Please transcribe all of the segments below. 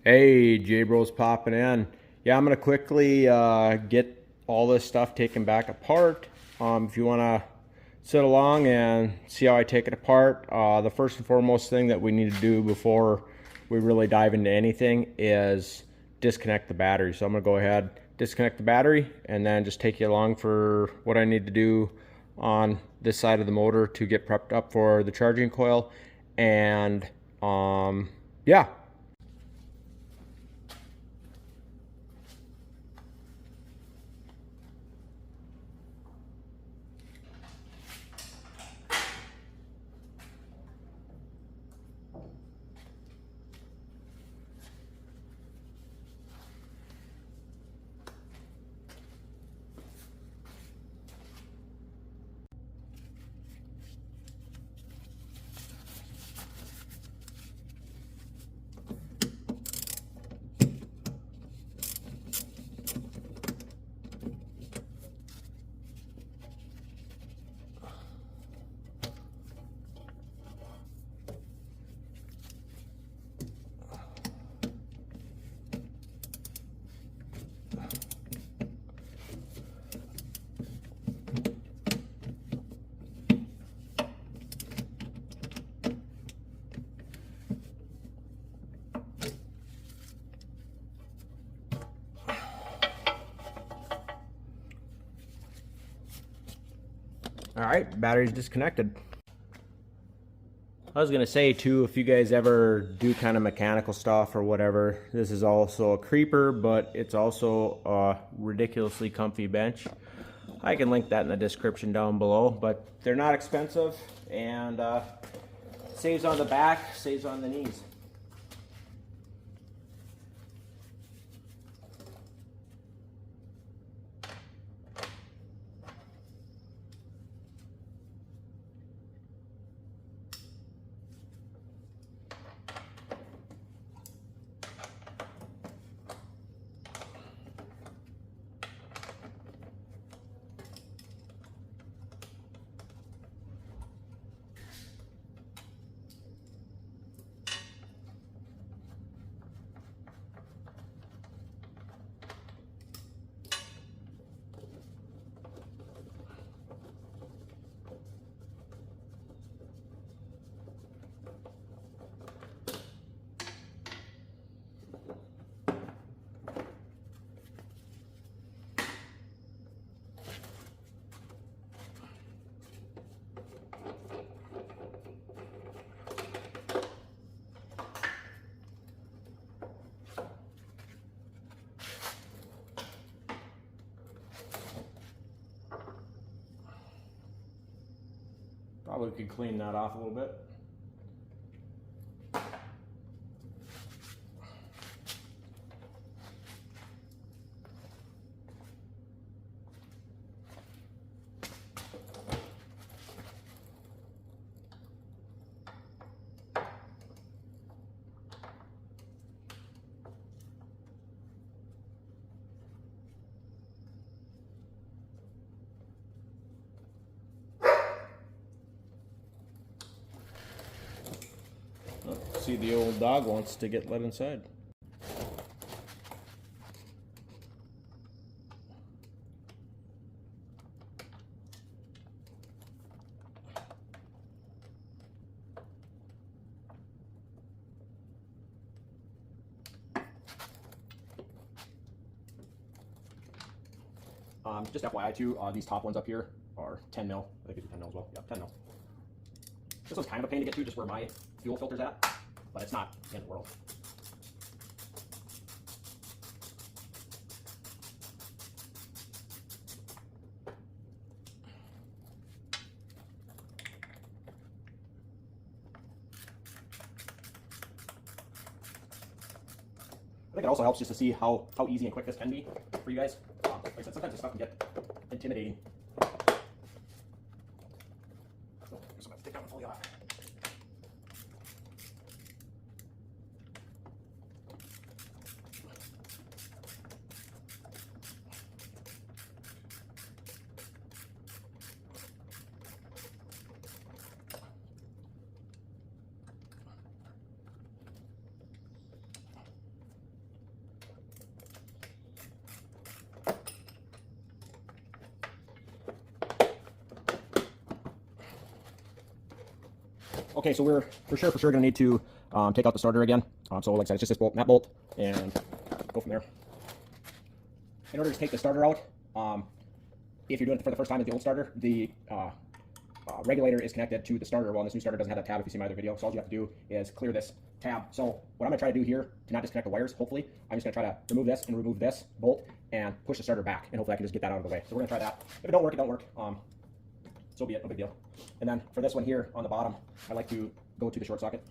Hey, J-Bro's popping in. Yeah, I'm gonna quickly get all this stuff taken back apart. If you wanna sit along and see how I take it apart, the first and foremost thing that we need to do before we really dive into anything is disconnect the battery. So I'm gonna go ahead, disconnect the battery, and then just take you along for what I need to do on this side of the motor to get prepped up for the charging coil. And yeah. All right, battery's disconnected. I was gonna say too, if you guys ever do kind of mechanical stuff or whatever, this is also a creeper, but it's also a ridiculously comfy bench. I can link that in the description down below, but they're not expensive and saves on the back, saves on the knees. Probably could clean that off a little bit. See, the old dog wants to get let inside. Just FYI too, these top ones up here are 10 mil. I think it's 10 mil as well. Yeah, 10 mil. This one's kind of a pain to get to, just where my fuel filter's at, but it's not the end of the world. I think it also helps just to see how easy and quick this can be for you guys. Like I said, sometimes this stuff can get intimidating. So, I'm going to take that one fully off. Okay, so we're for sure going to need to take out the starter again. So like I said, it's just this bolt and that bolt, and go from there. In order to take the starter out, if you're doing it for the first time with the old starter, the regulator is connected to the starter. Well, this new starter doesn't have that tab if you see my other video, so all you have to do is clear this tab. So what I'm going to try to do here to not disconnect the wires, hopefully, I'm just going to try to remove this and remove this bolt and push the starter back, and hopefully I can just get that out of the way. So we're going to try that. If it don't work, it don't work. So be it, no big deal. And then for this one here on the bottom, I like to go to the short socket.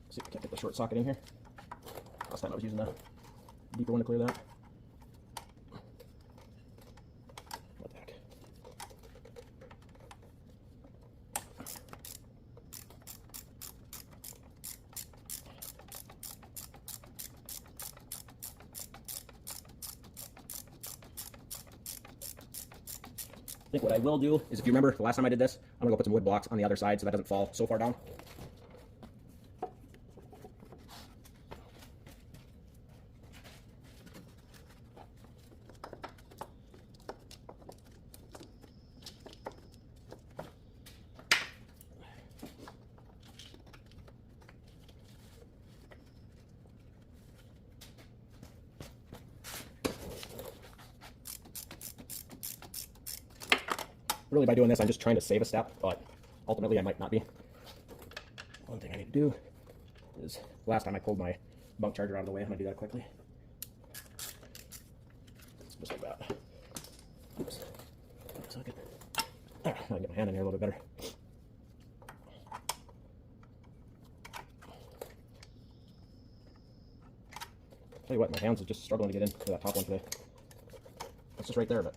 See if we can't get the short socket in here. Last time I was using the deeper one to clear that. What the heck? I think what I will do is, if you remember the last time I did this, I'm gonna go put some wood blocks on the other side so that doesn't fall so far down. Really, by doing this, I'm just trying to save a step, but ultimately I might not be. One thing I need to do is, last time I pulled my bunk charger out of the way, I'm going to do that quickly. Just like that. Oops. Socket. I'll get my hand in here a little bit better. Tell you what, my hands are just struggling to get into that top one today. It's just right there, but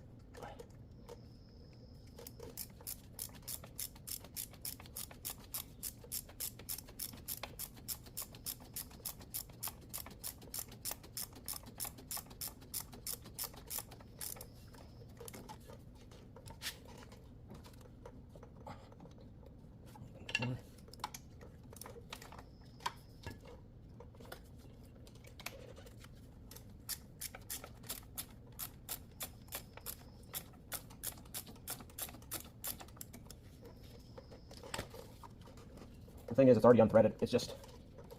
the thing is, it's already unthreaded. It's just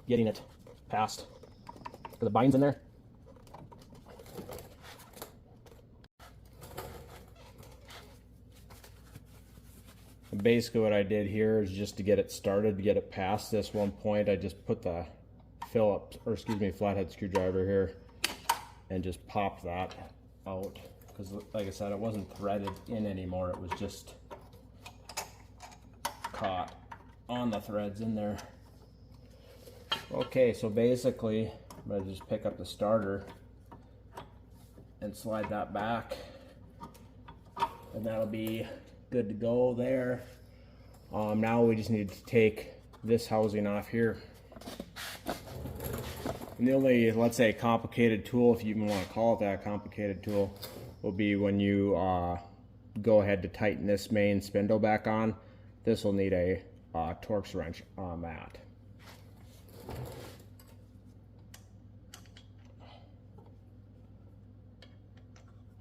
getting it past. The bind's in there. And basically what I did here is just to get it started, to get it past this one point, I just put the flathead screwdriver here and just popped that out. Because like I said, it wasn't threaded in anymore. It was just caught on the threads in there. Okay, so basically I'm going to just pick up the starter and slide that back, and that'll be good to go there. Now we just need to take this housing off here. And the only, let's say, complicated tool, if you even want to call it that, complicated tool, will be when you go ahead to tighten this main spindle back on. This will need a Torx wrench on that.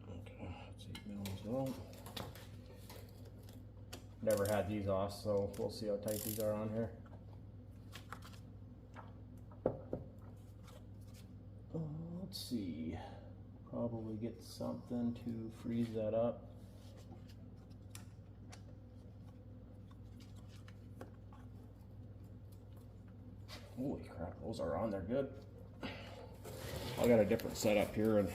Okay, let's see, as well. Never had these off, so we'll see how tight these are on here. Let's see, probably get something to freeze that up. Holy crap, those are on there good. I got a different setup here, and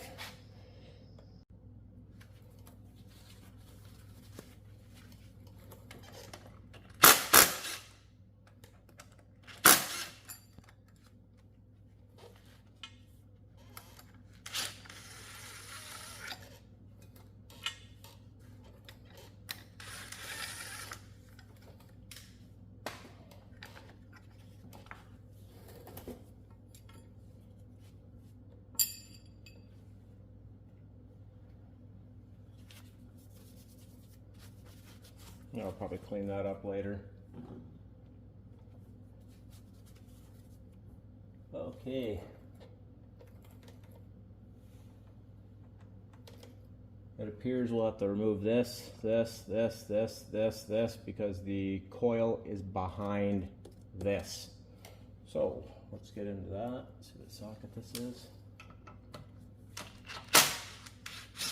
I'll probably clean that up later. Okay. It appears we'll have to remove this, this, because the coil is behind this. So let's get into that. See what socket this is.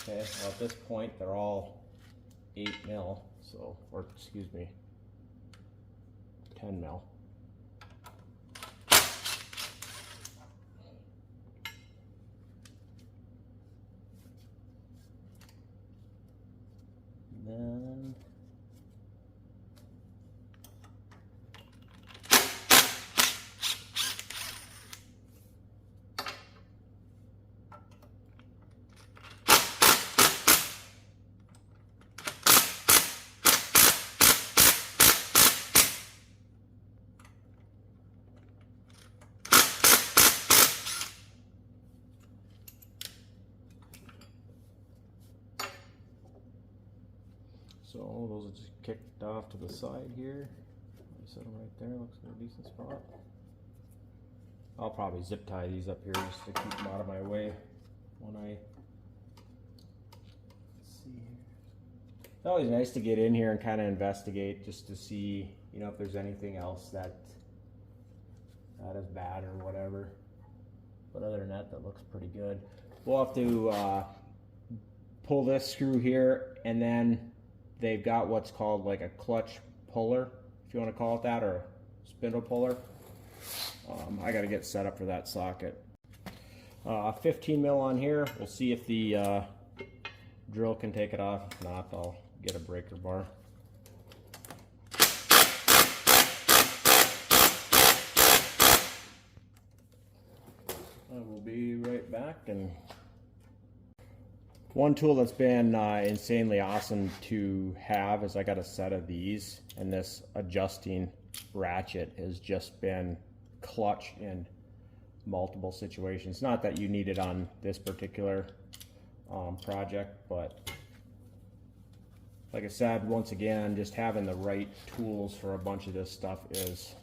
Okay, well at this point they're all 8 mil, so, or excuse me, 10 mil. Then so those are just kicked off to the side here. Set them right there, looks like a decent spot. I'll probably zip tie these up here just to keep them out of my way when I see here. It's always nice to get in here and kind of investigate just to see, you know, if there's anything else that is bad or whatever. But other than that, that looks pretty good. We'll have to pull this screw here, and then they've got what's called like a clutch puller, if you want to call it that, or a spindle puller. I got to get set up for that socket. 15 mil on here. We'll see if the drill can take it off. If not, I'll get a breaker bar. I will be right back. And one tool that's been insanely awesome to have is I got a set of these, and this adjusting ratchet has just been clutch in multiple situations. Not that you need it on this particular project, but like I said, once again, just having the right tools for a bunch of this stuff is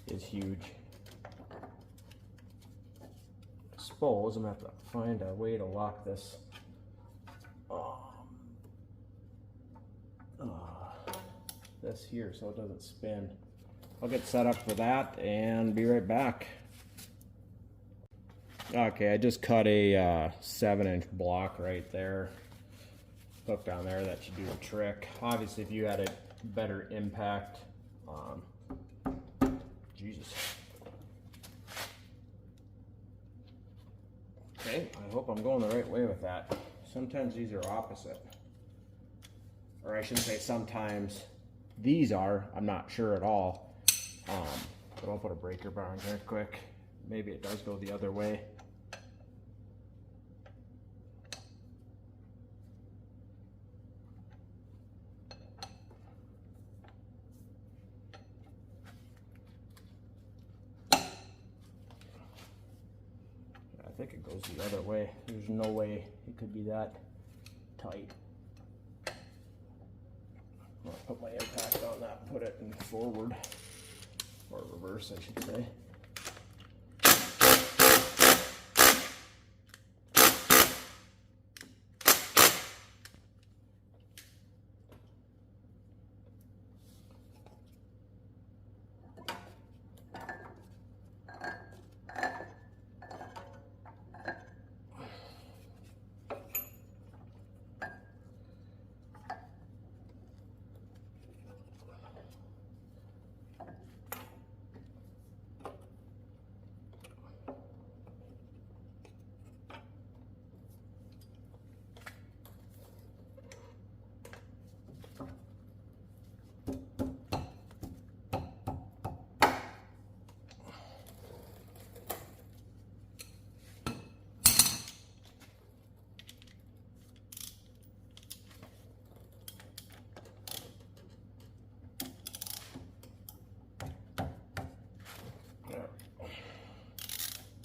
huge. I suppose I'm gonna have to find a way to lock this this here so it doesn't spin. I'll get set up for that and be right back. Okay, I just cut a 7-inch block right there, hook down there. That should do the trick. Obviously, if you had a better impact, Jesus. Okay, I hope I'm going the right way with that. Sometimes these are opposite, or I shouldn't say sometimes. These are, I'm not sure at all. But I'll put a breaker bar in here quick. Maybe it does go the other way. I think it goes the other way. There's no way it could be that tight. I'll put my impact on that, put it in forward, or reverse I should say.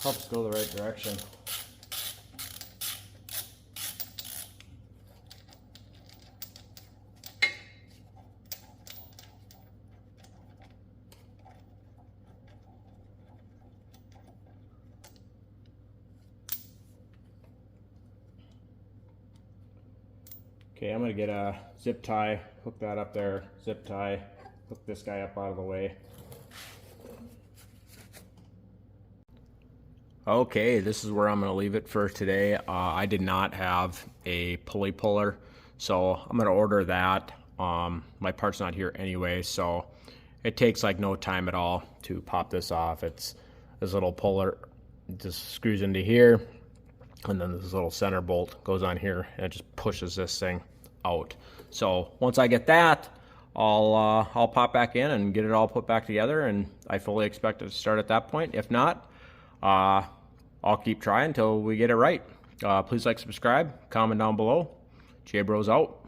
Helps go the right direction. Okay, I'm gonna get a zip tie, hook that up there, zip tie, hook this guy up out of the way. Okay, this is where I'm gonna leave it for today. I did not have a pulley puller, so I'm gonna order that. My part's not here anyway, so it takes like no time at all to pop this off. It's this little puller, it just screws into here, and then this little center bolt goes on here and it just pushes this thing out. So once I get that, I'll pop back in and get it all put back together, and I fully expect it to start at that point. If not, I'll keep trying until we get it right. Please like, subscribe, comment down below. J Bros out.